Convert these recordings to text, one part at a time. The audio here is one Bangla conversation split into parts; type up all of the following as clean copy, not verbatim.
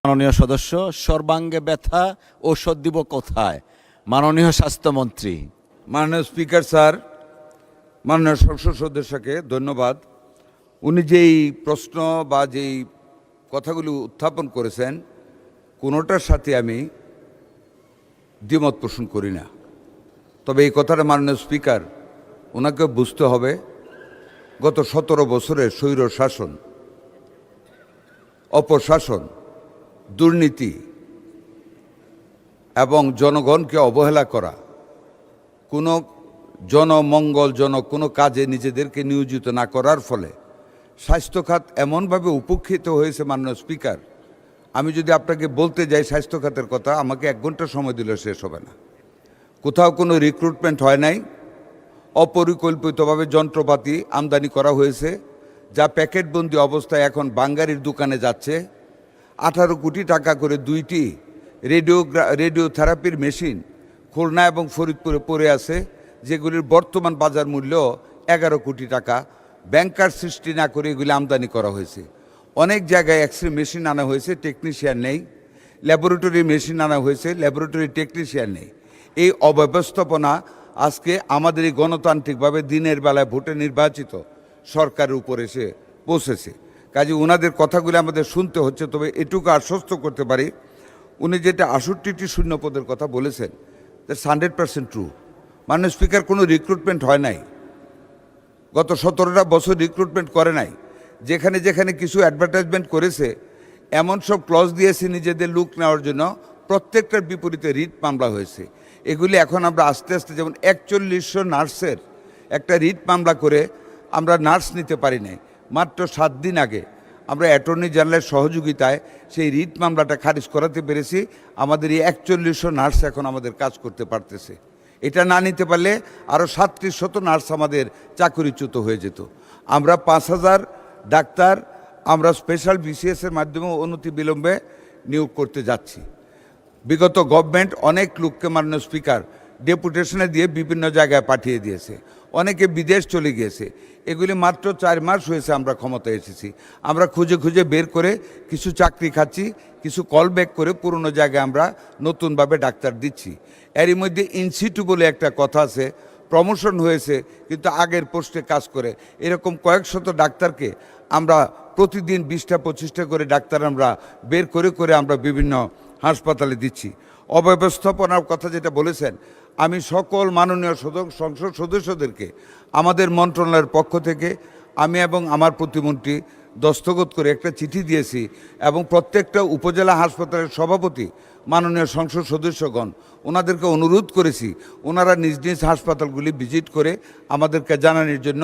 মাননীয় সদস্য, সর্বাঙ্গে ব্যথা ঔষধ দিব কোথায়? মাননীয় স্বাস্থ্যমন্ত্রী। মাননীয় স্পিকার স্যার, মাননীয় সংসদ সদস্যকে ধন্যবাদ। উনি যেই প্রশ্ন বা যেই কথাগুলি উত্থাপন করেছেন কোনোটার সাথে আমি দ্বিমত পোষণ করি না। তবে এই কথাটা মাননীয় স্পিকার ওনাকে বুঝতে হবে, গত 17 বছরের স্বৈর শাসন, অপশাসন, দুর্নীতি এবং জনগণকে অবহেলা করা, কোনো জনমঙ্গলজনক কোনো কাজে নিজেদেরকে নিয়োজিত না করার ফলে স্বাস্থ্য খাত এমনভাবে উপেক্ষিত হয়েছে। মাননীয় স্পিকার, আমি যদি আপনাকে বলতে যাই স্বাস্থ্য খাতের কথা, আমাকে 1 ঘন্টা সময় দিলে শেষ হবে না। কোথাও কোনো রিক্রুটমেন্ট হয় নাই, অপরিকল্পিতভাবে যন্ত্রপাতি আমদানি করা হয়েছে, যা প্যাকেটবন্দি অবস্থায় এখন বাঙ্গারির দোকানে যাচ্ছে। 18 কোটি টাকা করে 2টি রেডিওথেরাপির মেশিন খুলনা এবং ফরিদপুরে পড়ে আছে, যেগুলির বর্তমান বাজার মূল্য 11 কোটি টাকা। ব্যাংকার সৃষ্টি না করে এগুলি আমদানি করা হয়েছে। অনেক জায়গায় এক্সরে মেশিন আনা হয়েছে, টেকনিশিয়ান নেই। ল্যাবরেটরি মেশিন আনা হয়েছে, ল্যাবরেটরি টেকনিশিয়ান নেই। এই অব্যবস্থাপনা আজকে আমাদের এই গণতান্ত্রিকভাবে দিনের বেলায় ভোটে নির্বাচিত সরকারের উপর এসে পৌঁছেছে। কাজে ওনাদের কথাগুলি আমাদের শুনতে হচ্ছে। তবে এটুকু আশ্বস্ত করতে পারি, উনি যেটা 68টি শূন্য পদের কথা বলেছেন, দ্যাটস 100% ট্রু। মাননীয় স্পিকার, কোনো রিক্রুটমেন্ট হয় নাই, গত 17টা বছর রিক্রুটমেন্ট করে নাই। যেখানে যেখানে কিছু অ্যাডভার্টাইজমেন্ট করেছে, এমন সব ক্লজ দিয়েছে নিজেদের লুক নেওয়ার জন্য, প্রত্যেকটার বিপরীতে রিট মামলা হয়েছে। এগুলি এখন আমরা আস্তে আস্তে, যেমন 4100 নার্সের একটা রিট মামলা করে আমরা নার্স নিতে পারি নাই। মাত্র 7 দিন আগে আমরা অ্যাটর্নি জেনারেলের সহযোগিতায় সেই রিট মামলাটা খারিজ করাতে পেরেছি। আমাদের এই 4100 নার্স এখন আমাদের কাজ করতে পারতেছে। এটা না নিতে পারলে আরও 3700 নার্স আমাদের চাকরিচ্যুত হয়ে যেত। আমরা 5000 ডাক্তার আমরা স্পেশাল বিসিএসের মাধ্যমে অনতি বিলম্বে নিয়োগ করতে যাচ্ছি। বিগত গভর্নমেন্ট অনেক লোককে মাননীয় স্পিকার ডেপুটেশনে দিয়ে বিভিন্ন জায়গায় পাঠিয়ে দিয়েছে, অনেকে বিদেশ চলে গিয়েছে। এগুলি মাত্র 4 মাস হয়েছে আমরা ক্ষমতায় এসেছি। আমরা খুঁজে খুঁজে বের করে কিছু চাকরি খাচ্ছি, কিছু কল ব্যাক করে পুরনো জায়গায় আমরা নতুনভাবে ডাক্তার দিচ্ছি। এরই মধ্যে ইনসিটু বলে একটা কথা আছে, প্রমোশন হয়েছে কিন্তু আগের পোস্টে কাজ করে। এরকম কয়েক শত ডাক্তারকে আমরা প্রতিদিন 20টা 25টা করে ডাক্তার আমরা বের করে করে আমরা বিভিন্ন হাসপাতালে দিচ্ছি। অব্যবস্থাপনার কথা যেটা বলেছেন, আমি সকল মাননীয় সংসদ সদস্যদেরকে আমাদের মন্ত্রণালয়ের পক্ষ থেকে আমি এবং আমার প্রতিমন্ত্রী দস্তখত করে একটা চিঠি দিয়েছি, এবং প্রত্যেকটা উপজেলা হাসপাতালের সভাপতি, মাননীয় সংসদ সদস্যগণ, ওনাদেরকে অনুরোধ করেছি ওনারা নিজ নিজ হাসপাতালগুলি ভিজিট করে আমাদেরকে জানানোর জন্য।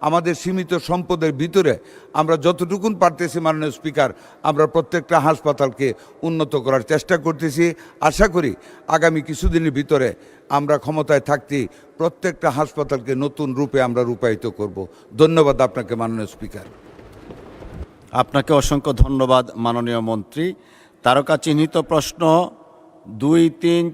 আমাদের সীমিত সম্পদের ভিতরে আমরা যতটুকুন পারতেছি মাননীয় স্পিকার, আমরা প্রত্যেকটা হাসপাতালকে উন্নত করার চেষ্টা করতেছি। আশা করি আগামী কিছুদিনের ভিতরে আমরা ক্ষমতায় থাকতে প্রত্যেকটা হাসপাতালকে নতুন রূপে আমরা রূপায়িত করব। ধন্যবাদ আপনাকে মাননীয় স্পিকার। আপনাকে অসংখ্য ধন্যবাদ মাননীয় মন্ত্রী। তারকা চিহ্নিত প্রশ্ন 2, 3,